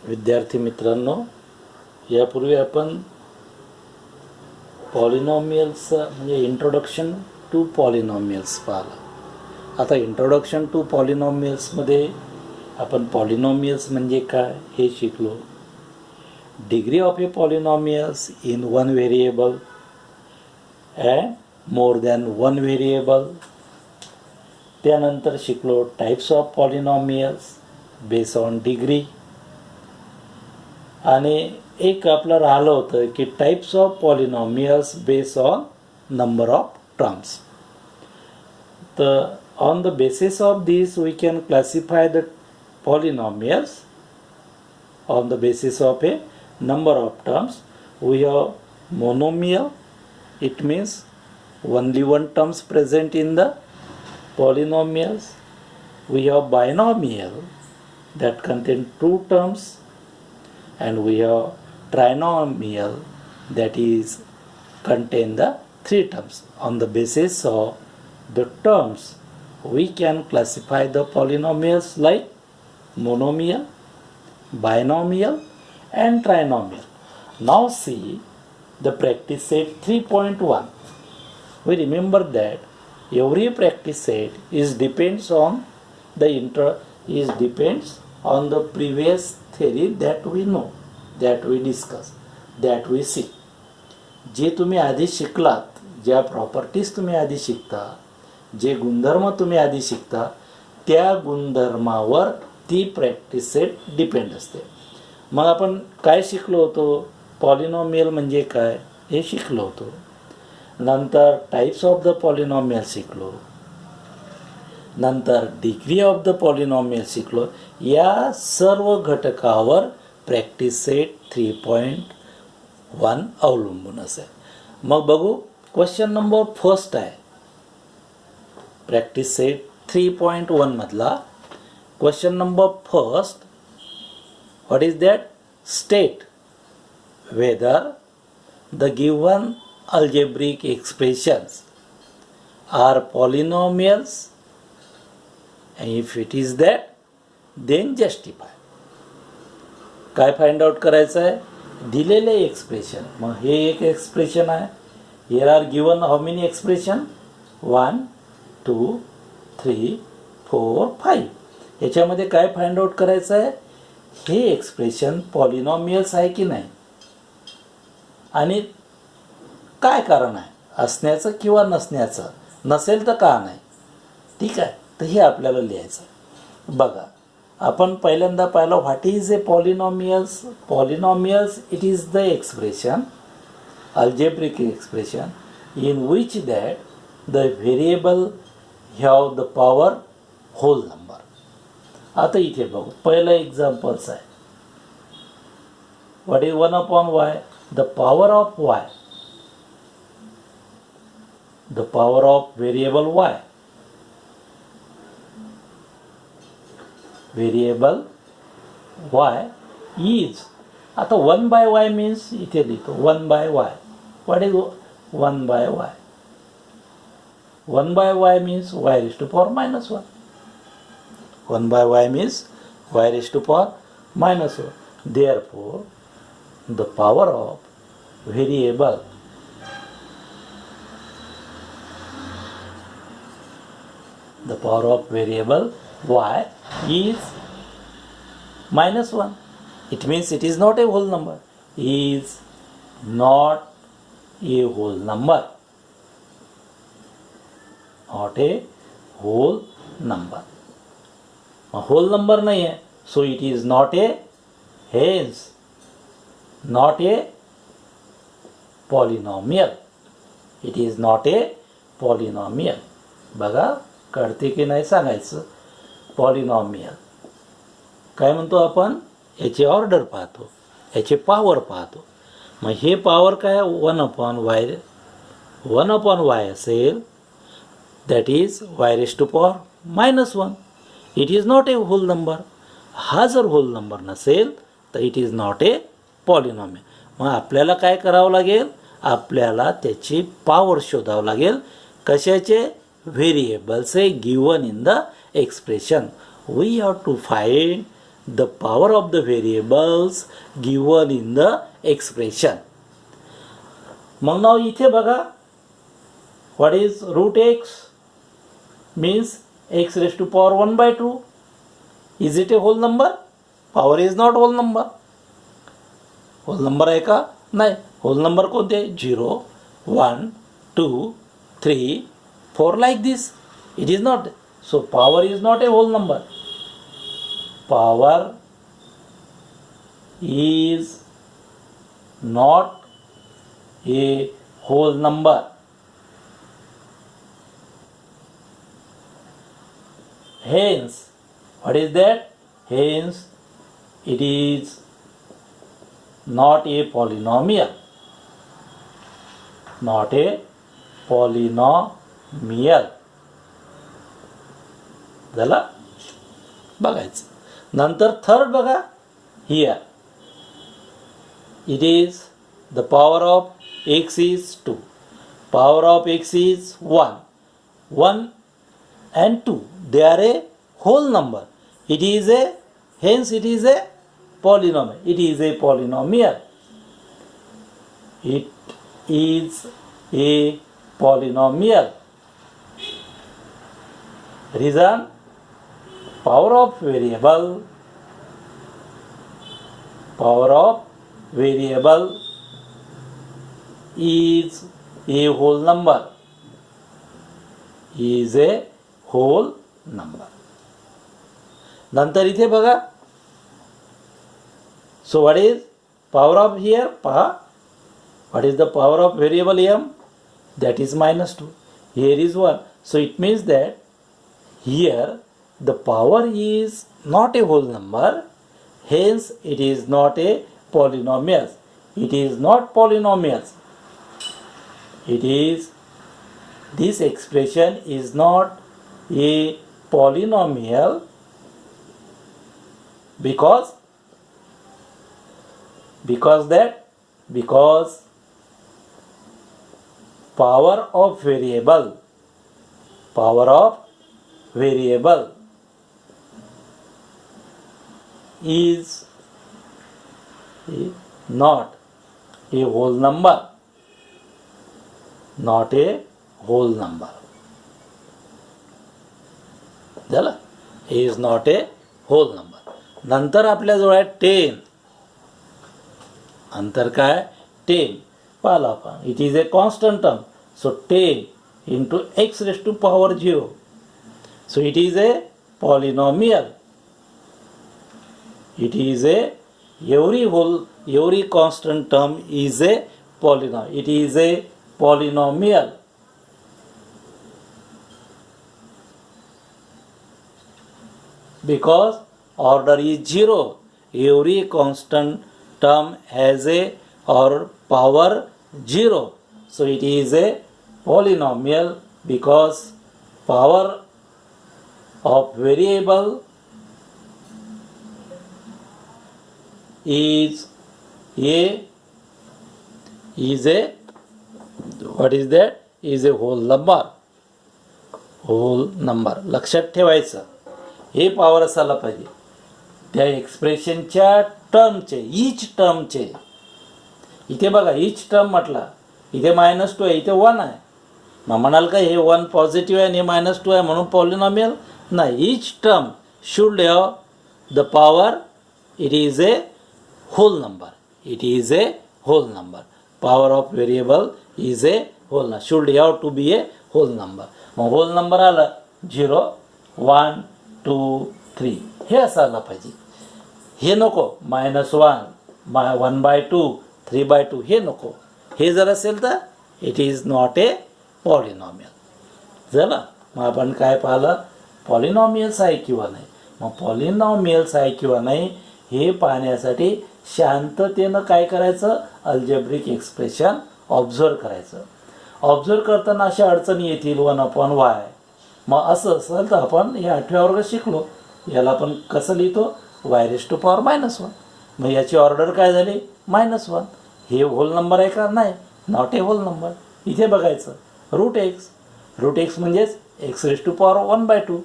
विद्यार्थी मित्रांनो, यापूर्वी आपण पॉलिनॉमियल्स म्हणजे इंट्रोडक्शन टू पॉलिनॉमियल्स पाहिला. आता इंट्रोडक्शन टू पॉलिनॉमियल्समध्ये आपण पॉलिनॉमियल्स म्हणजे काय हे शिकलो. Degree of a polynomials in one variable and more than one variable. त्यानंतर शिकलो types of polynomials base on degree. आणि एक आपलं राहिलं होतं की types of polynomials base on number of terms. तर on the basis of this we can classify the polynomials on the basis of a number of terms. We have monomial, it means only one terms present in the polynomials. We have binomial that contain two terms, and we have trinomial that is contain the three terms. On the basis of the terms we can classify the polynomials like monomial, binomial and trinomial. Now see the practice set 3.1. We remember that every practice set is depends on the previous theory that we know, that we discuss, that we see. जे तुम्ही आधी शिकलात, ज्या properties तुम्ही आधी शिकता, जे गुणधर्म तुम्ही आधी शिकता, त्या गुणधर्मावर ती प्रॅक्टिस सेट डिपेंड असते. मग आपण काय शिकलो होतो, पॉलिनॉमियल म्हणजे काय हे शिकलो होतो. नंतर टाइप्स ऑफ द पॉलिनॉमियल शिकलो. नंतर डिग्री ऑफ द पॉलिनॉमियल शिकलो. या सर्व घटकावर प्रॅक्टिस सेट 3.1 अवलंबून असेल. मग बघू, क्वेश्चन नंबर फर्स्ट आहे प्रॅक्टिस सेट 3.1 मधला. Question number first, what is that? State whether the given algebraic expressions are polynomials, and if it is that, then justify. काय फाइंड आउट करायचं आहे? दिलेले एक्सप्रेशन. मग हे एक एक्सप्रेशन आहे. Here are given how many expression? 1 2 3 4 5. याच्यामध्ये काय फाइंड आउट करायचं आहे? हे एक्सप्रेशन पॉलिनॉमियल्स आहे की नाही, आणि काय कारण आहे असण्याचं किंवा नसण्याचं. नसेल तर का नाही. ठीक आहे, तर हे आपल्याला लिहायचं. बघा, आपण पहिल्यांदा पाहिलं what is a polynomials. Polynomials it is the expression, algebraic expression in which that the variable have the power whole number. आता इथे बघू, पहिलं एक्झाम्पल्स आहे. What is 1/y? The power of y, the power of variable y, variable y is. आता 1/y means इथे लिहितो 1/y. व्हॉट is 1/y? 1/y means y raised to power -1. 1/y means y raised to power -1. Therefore, the power of variable y is -1. It means it is not a whole number. Is not a whole number. Not a whole number. Whole number नहीं है, so it is not a, hence not a polynomial. It is not a polynomial. बघा, कळते की नाही सांगायचं. Polynomial काय म्हणतो आपण? याची ऑर्डर पाहतो, याचे पॉवर पाहतो. मग हे पॉवर काय? 1/y. 1/y असेल, that is y raised to power -1. It is not a whole number. हा जर होल नंबर नसेल तर it is not a polynomial. मग आपल्याला काय करावं लागेल? आपल्याला त्याची पॉवर शोधावं लागेल. कशाचे? Variables given in the expression. We have to find the power of the variables given in the expression. मग नाव इथे बघा, what is root x means x raised to power 1 by 2. Is it a whole number? Power is not whole number. Whole number आहे का? नाही. Whole number कोणते? 0, 1, 2, 3, 4 like this. It is not. So power is not a whole number. Power is not a whole number. Hence, what is that? Hence, it is not a polynomial. Not a polynomial. झाला बघायचं. नंतर third बघा, here it is the power of x is 2, power of x is 1, 1 and 2, they are a whole number. It is a, hence it is a polynomial. It is a polynomial. It is a polynomial. Reason, power of variable is a whole number. Is a whole number. नंतर इथे बघा, so what is power of here? What is the power of variable m? That is -2. Here is 1. So it means that here the power is not a whole number, hence it is not a polynomial. It is not polynomials. It is, this expression is not a polynomial because power of variable is not a whole number. Not a whole number. झालं, is not a whole number. नंतर आपल्याजवळ आहे 10. अंतर काय? 10. पाहिलं आपण, it is A constant term. So 10 into x raised to power 0. So it is a polynomial. It is a, every constant term is a polynomial. It is a polynomial. Because order is 0. Every constant term has a or power 0. So it is a polynomial because power of variable is a what is that? Is a whole number. Whole number. लक्षात ठेवायचं, हे power असायला पाहिजे त्या एक्सप्रेशनच्या टर्मचे, each टर्मचे. इथे बघा, ईच टर्म म्हटला, इथे -2 आहे, इथे 1 आहे. मग म्हणाल का हे 1 पॉझिटिव्ह आहे आणि हे -2 आहे म्हणून पॉलिनॉमियल? नाही. Each term should have the power. It is a whole number. It is a whole number. Power of variable is a whole number. Should have to be a whole number. मग whole number आलं 0, 1, 2, 3 हे असायला पाहिजे. हे नको, -1, 1/2, 3/2 हे नको. हे जर असेल तर it is not a polynomial. झालं. मग आपण काय पाहिलं, पॉलिनॉमियल्स आहे किंवा नाही. मग पॉलिनॉमियल्स आहे किंवा नाही हे पाहण्यासाठी शांततेनं काय करायचं, अल्जेब्रिक एक्सप्रेशन ऑब्झर्व करायचं. ऑब्झर्व करताना अशा अडचणी येतील, 1/y. मग असं असेल तर आपण हे 8व्या वर्गात शिकलो. याला आपण कसं लिहितो, y⁻⁻1. मग याची ऑर्डर काय झाली, -1. हे होल नंबर आहे का, नाही, नॉट ए होल नंबर. इथे बघायचं रूट एक्स म्हणजेच x⁻1/2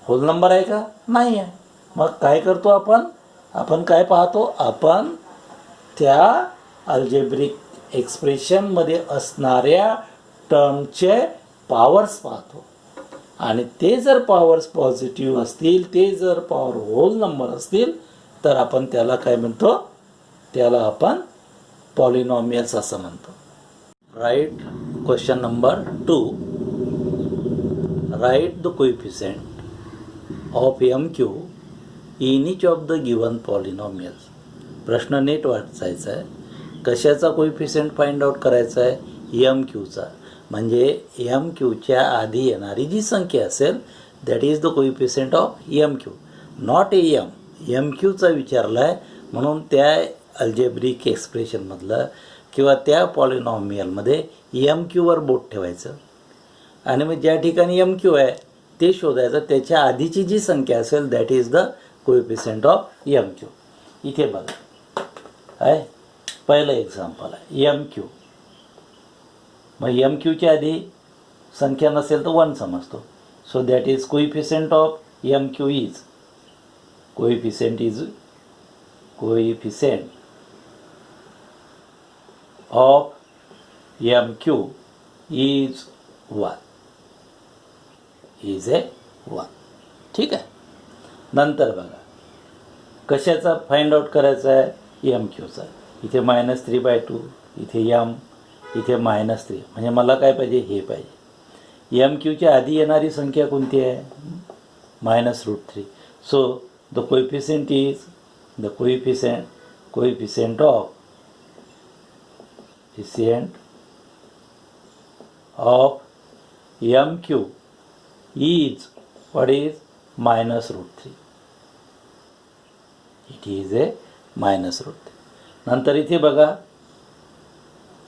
होल नंबर आहे का, नाही आहे. मग काय करतो आपण काय पाहतो, आपण त्या अल्जेब्रिक एक्सप्रेशनमध्ये असणाऱ्या टर्मचे पॉवर्स पाहतो आणि ते जर पॉवर्स पॉझिटिव्ह असतील, ते जर पॉवर होल नंबर असतील तर आपण त्याला काय म्हणतो, त्याला आपण पॉलिनॉमियल्स असं म्हणतो. Write question number 2. Write the coefficient of MQ in each of the given polynomials. प्रश्न नीट वाचायचा आहे. कशाचा कोएफिशिएंट फाइंड आउट करायचा आहे, MQचा. म्हणजे MQच्या आधी येणारी जी संख्या असेल that is the coefficient of MQ, not AM. MQचा विचारला आहे म्हणून त्या अल्जेब्रिक एक्सप्रेशनमधलं किंवा त्या पॉलिनॉमियलमध्ये MQवर बोट ठेवायचं आणि मग ज्या ठिकाणी MQ आहे ते शोधायचं, त्याच्या आधीची जी संख्या असेल that is the coefficient of MQ. इथे बघा आहे पहिलं एक्झाम्पल आहे MQ. मग MQच्या आधी संख्या नसेल तर 1 समजतो. So that is coefficient of MQ is coefficient of MQ is 1. Is a 1. ठीक आहे. नंतर बघा कशाचा फाइंड आउट करायचा आहे, MQचा. इथे -3/2, इथे M, इथे -3. म्हणजे मला काय पाहिजे, हे पाहिजे. MQच्या आधी येणारी संख्या कोणती आहे, -√3. So the coefficient is the coefficient of MQ is what is -√3. It is a -√3. नंतर इथे बघा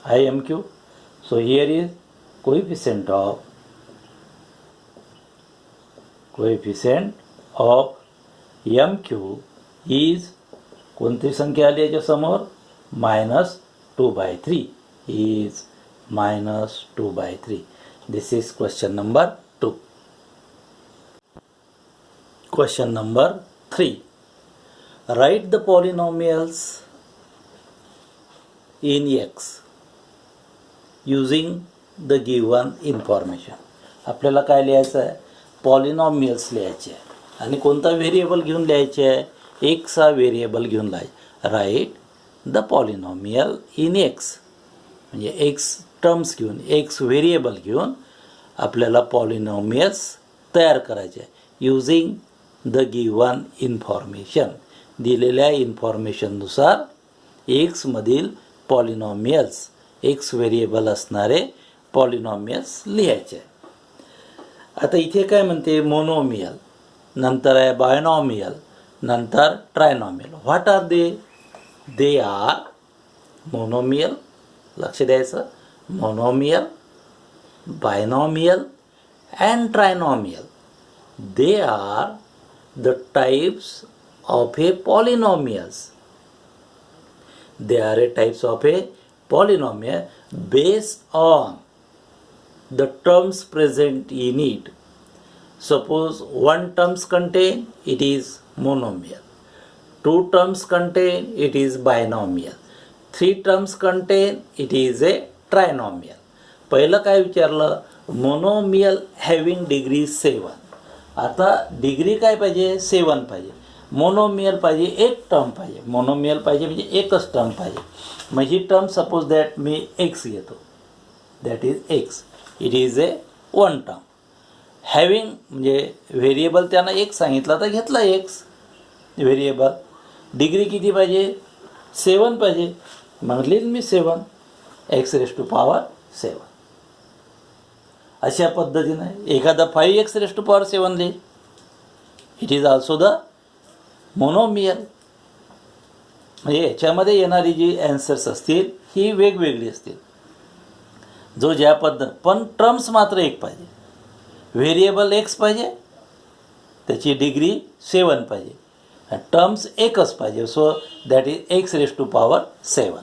MQ. So here is coefficient of MQ is कोणती संख्या आली याच्या समोर, -2/3 is -2/3. This is question number 2. Question number 3. Write the polynomials in X using the given information. आपल्याला काय लिहायचं आहे, पॉलिनॉमियल्स लिहायचे आहे आणि कोणता व्हेरिएबल घेऊन लिहायचे आहे, X हा व्हेरिएबल घेऊन लिहायचे. Write the polynomial in X म्हणजे X टर्म्स घेऊन, X व्हेरिएबल घेऊन आपल्याला पॉलिनॉमियल्स तयार करायचे आहे. Using the given information. दिलेल्या इन्फॉर्मेशननुसार Xमधील पॉलिनॉमियल्स, X व्हेरिएबल असणारे पॉलिनॉमियल्स लिहायचे. आता इथे काय म्हणते, मोनोमियल, नंतर आहे बायनॉमियल, नंतर trinomial. What are they? They are monomial, लक्ष द्यायचं, monomial, binomial and trinomial. They are the types of a polynomials. They are a types of a polynomial based on the terms present in it. Suppose one terms contain, it is monomial. Two terms contain, it is binomial. Three terms contain, it is a trinomial. पहिलं काय विचारलं, monomial having degree 7. आता degree काय पाहिजे, 7 पाहिजे. Monomial पाहिजे, एक term पाहिजे. मोनोमियल पाहिजे म्हणजे एकच टर्म पाहिजे. मग ही टर्म सपोज दॅट मी X घेतो, that is X. It is a 1 term. Having म्हणजे व्हेरिएबल त्यांना एक सांगितला तर घेतला X व्हेरिएबल. डिग्री किती पाहिजे, 7 पाहिजे. मग लिहिलं मी 7, x⁻⁷. अशा पद्धतीने एखादा 5x⁻⁷ लिहि. It is also the monomial. म्हणजे याच्यामध्ये येणारी जी ॲन्सर्स असतील ही वेगवेगळी असतील, जो ज्या पद्धत, पण टर्म्स मात्र एक पाहिजे. व्हेरिएबल X पाहिजे, त्याची डिग्री 7 पाहिजे, टर्म्स एकच पाहिजे. So that is x⁻⁷.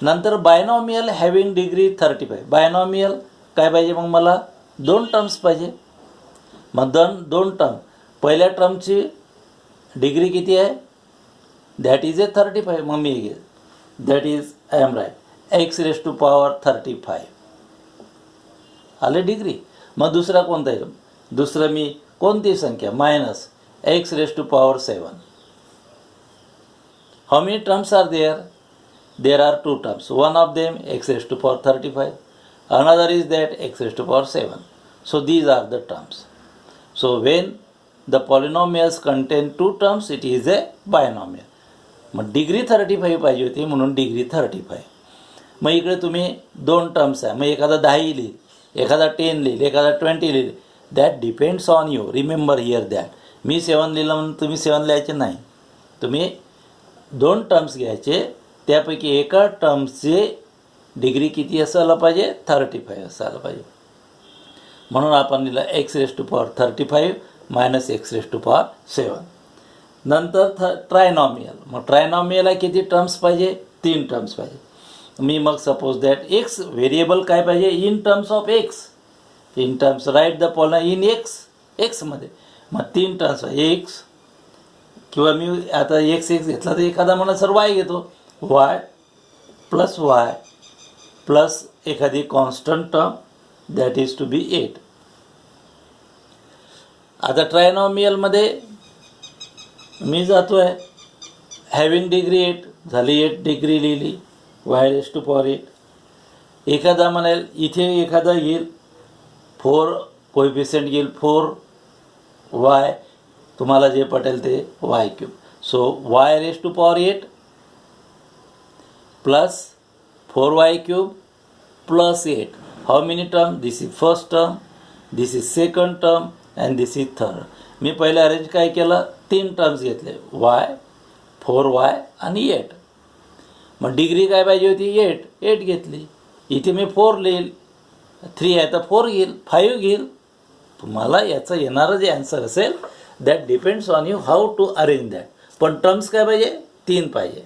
नंतर बायनॉमियल हॅविंग डिग्री 35. बायनॉमियल काय पाहिजे, मग मला 2 टर्म्स पाहिजे. मग दोन टर्म, पहिल्या टर्मची डिग्री किती आहे, दॅट इज ए 35. मग मी घेईल that is I am write x raise to power 35 आले डिग्री. मग दुसरा कोणता येईल, दुसरं मी कोणती संख्या minus x raise to power 7. How many terms are there, there are two terms. One of them x raised to power 35, another is that x raised to power 7. So these are the terms. So when the polynomials contain two terms, it is a binomial. मग degree 35 पाहिजे होती म्हणून degree 35. मग इकडे तुम्ही दोन terms आहे, मग एखादा 10 लिहिल, एखादा 10 लिहिल, एखादा 20 लिहिल. That depends on you. Remember here that मी 7 लिहिलं म्हणून तुम्ही 7 लिहायचे नाही. तुम्ही दोन टर्म्स घ्यायचे, त्यापैकी एका टर्म्सचे डिग्री किती असायला पाहिजे, 35 असायला पाहिजे. म्हणून आपण लिहिलं x raise to power 35 minus x raise to power 7. नंतर ट्रायनॉमियल. मग ट्रायनॉमियलला किती टर्म्स पाहिजे, 3 टर्म्स पाहिजे. मी मग सपोज दॅट एक्स व्हेरिएबल काय पाहिजे, in terms of x, in terms write the poly in x, एक्समध्ये. मग 3 टर्म्स एक्स, किंवा मी आता एक्स घेतला तर एखादा म्हणा सर वाय घेतो, वाय प्लस एखादी constant term that is to be 8. आता ट्रायनॉमियलमध्ये मी जातो आहे हॅविंग डिग्री 8 झाली, 8 डिग्री लिहिली वाय रेस टू पॉवर 8. एखादा म्हणाल इथे एखादा येईल 4 कोएफिशियंट येईल 4 वाय, तुम्हाला जे पटेल ते y cube. So y raise to power 8 plus 4y cube plus 8. How many term? This is first term, this is second term and this is third. मी पहिले अरेंज काय केलं, 3 टर्म्स घेतले, y 4y आणि 8. मग डिग्री काय पाहिजे होती 8 घेतली. इथे मी 4 लिहिल, 3 आहे तर 4 घेईल, 5 घेईल. तुम्हाला याचं येणारं जे आन्सर असेल that depends on you how to arrange that. पण टर्म्स काय पाहिजे, 3 पाहिजे.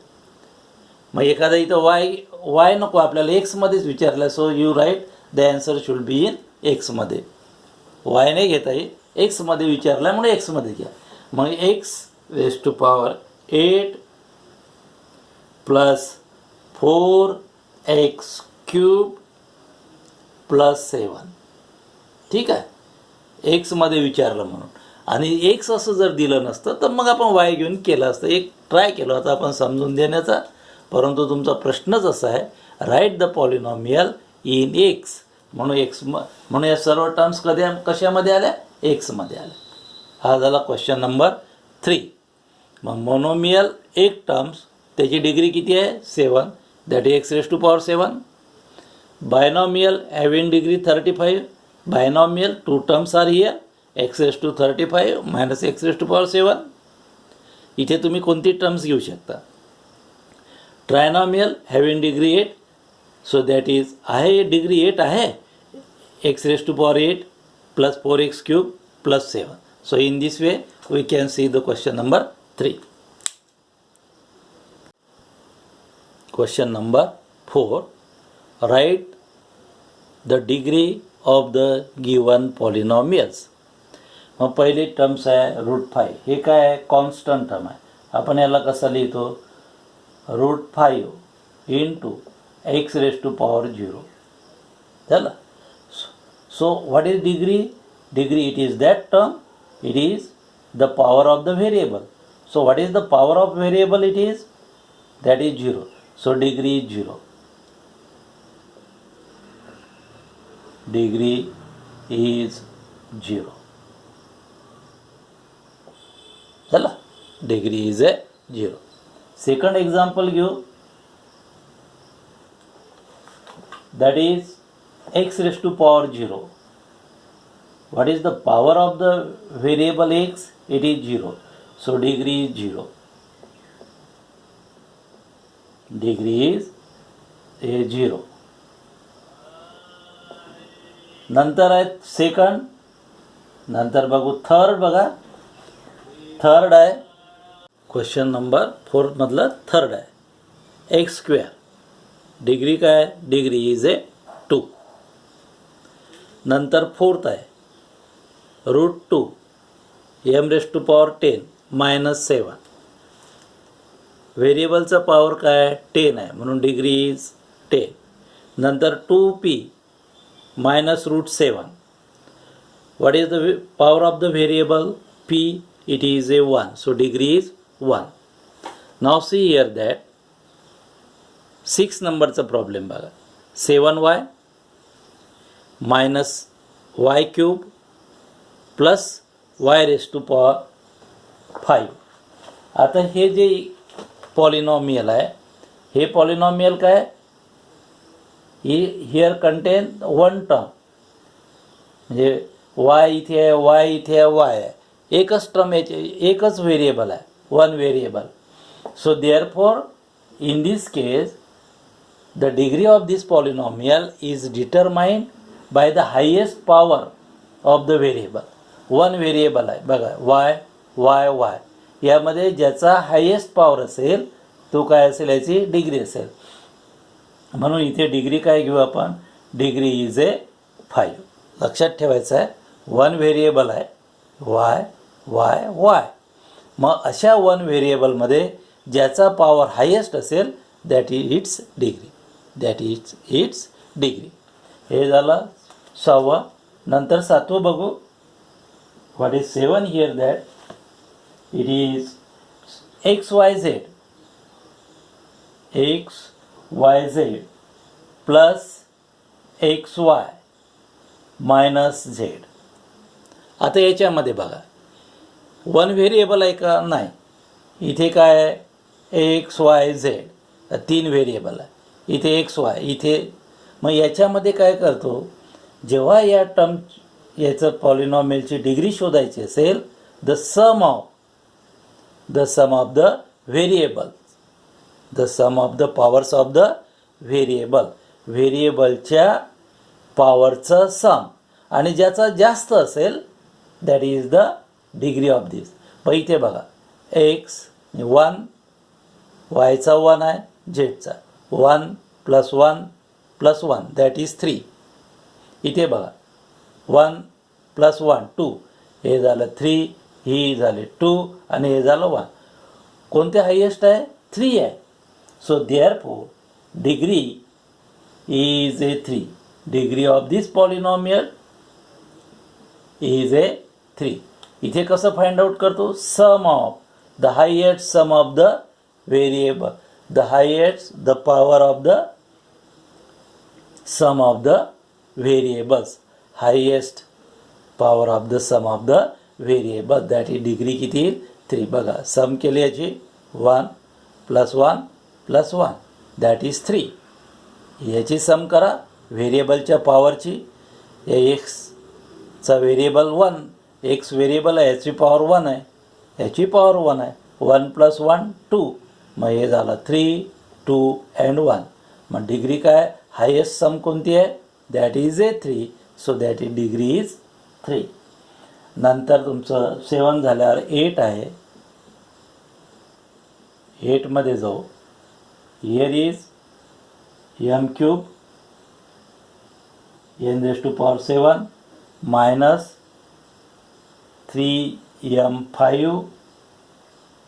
मग एखादा इथं वाय नको आपल्याला, एक्समध्येच विचारलं. So you write the answer should be in एक्समध्ये. वाय नाही घेता येईल, एक्समध्ये विचारलं आहे म्हणून एक्समध्ये घ्या. मग x raise to power 8 plus 4x cube plus 7. ठीक आहे, एक्समध्ये विचारलं म्हणून. आणि एक्स असं जर दिलं नसतं तर मग आपण वाय घेऊन केलं असतं. एक ट्राय केलं होतं आपण समजून देण्याचा, परंतु तुमचा प्रश्नच असा आहे write the polynomial in x. म्हणून या सर्व टर्म्स कशामध्ये आल्या, एक्समध्ये आल्या. हा झाला क्वेश्चन नंबर 3. मग मोनोमियल एक टर्म्स त्याची डिग्री किती आहे 7, that is x raise to power 7. Binomial having degree 35, binomial 2 terms are here x raise to 35 minus x raise to power 7. इथे तुम्ही कोणती टर्म्स घेऊ शकता. Trinomial having degree 8, so that is आहे डिग्री 8 आहे x raise to power 8 plus 4x cube plus 7. So in this way we can see the question number 3. Question number 4, write the degree of the given polynomials. मग पहिली terms आहे √5. हे काय आहे, constant term आहे. आपण याला कसं लिहितो, √5 into x raise to power 0 झालं. So what is degree, degree it is that term, it is the power of the variable. So what is the power of variable, it is that is 0. So degree is 0. Degree is 0 झालं, degree is a 0. Second example घेऊ, that is x raise to power 0. What is the power of the variable x, it is 0. So degree is 0. Degree is a 0. नंतर आहे second, नंतर बघू third. बघा third आहे question number 4 मधलं third आहे x square. Degree काय आहे, डिग्री इज ए 2. नंतर फोर्थ आहे √2 एम रेस टू पॉवर 10, -7. व्हेरिएबलचा पॉवर काय 10 आहे म्हणून डिग्री इज 10. नंतर 2p -√7. What is the power of the variable p? It is a 1. So degree is 1. Now see here that 6 numberचा problem बघा. 7y minus y cube plus y raised to power 5. आता हे जे polynomial आहे हे polynomial काय here content one term म्हणजे y इथे आहे y इथे आहे y आहे एकच टर्म याचे एकच व्हेरिएबल आहे one variable. So therefore in this case the degree of this polynomial is determined by the highest power of the variable. One variable आहे बघा y y y यामध्ये ज्याचा हायेस्ट पॉवर असेल तो काय असेल याची डिग्री असेल. म्हणून इथे डिग्री काय घेऊ आपण डिग्री इज ए 5. लक्षात ठेवायचं आहे वन व्हेरिएबल आहे y y y. मग अशा वन व्हेरिएबलमध्ये ज्याचा पॉवर हायेस्ट असेल दॅट इज इट्स डिग्री. हे झालं 6. नंतर 7 बघू. What is 7 here that it is xyz plus xy minus z. आता याच्यामध्ये बघा वन व्हेरिएबल आहे का नाही. इथे काय आहे xyz 3 व्हेरिएबल आहे इथे xy इथे. मग याच्यामध्ये काय करतो जेव्हा या टर्म याचं पॉलिनॉमियलची डिग्री शोधायची असेल the sum of the variable the sum of the powers of the व्हेरिएबलच्या पॉवरचं सम आणि ज्याचा जास्त असेल that is the degree of this. पण इथे बघा x 1 yचा 1 आहे झेडचा 1 + 1 + 1 दॅट इज 3. इथे बघा 1 + 1 2 हे झालं 3 ही झाले 2 आणि हे झालं 1. कोणते हायेस्ट आहे 3 आहे. So therefore degree is a 3. Degree of this polynomial is a 3. इथे कसं फाइंड आउट करतो sum of the highest sum of the variable the highest the power of the sum of the variables highest power of the sum of the variable that is degree किती 3. बघा सम केली याची 1 + 1 + 1 that is 3. याची सम करा व्हेरिएबलच्या पॉवरची. या एक्सचा व्हेरिएबल 1 एक्स व्हेरिएबल आहे याची पॉवर 1 आहे याची पॉवर 1 आहे 1 + 1 2. मग हे झालं 3 2 अँड 1. मग डिग्री काय हायेस्ट सम कोणती आहे that is a 3. So that is degree is 3. नंतर तुमचं 7 झाल्यावर 8 आहे. 8 मध्ये जाऊ. Here is m³ n⁻⁷ minus 3m5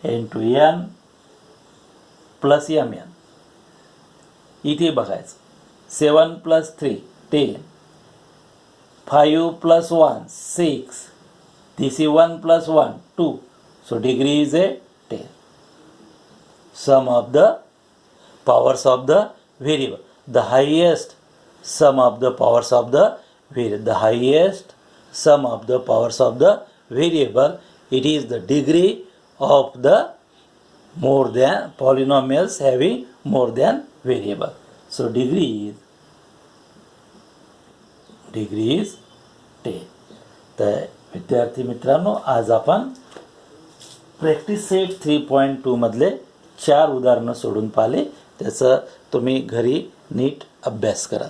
× n plus mn. इथे बघायचं 7 + 3 10 5 + 1 6 this is 1 + 1 2. so degree is a 10. sum of the powers of the variable the highest sum of the powers of the variable the highest sum of the powers of the variable it is the degree of the more than polynomials having more than variable. so degree is 10. तर विद्यार्थी मित्रांनो आज आपण practice set 3.2 मधले 4 उदाहरणं सोडून पाहिले. त्याचं तुम्ही घरी नीट अभ्यास करा.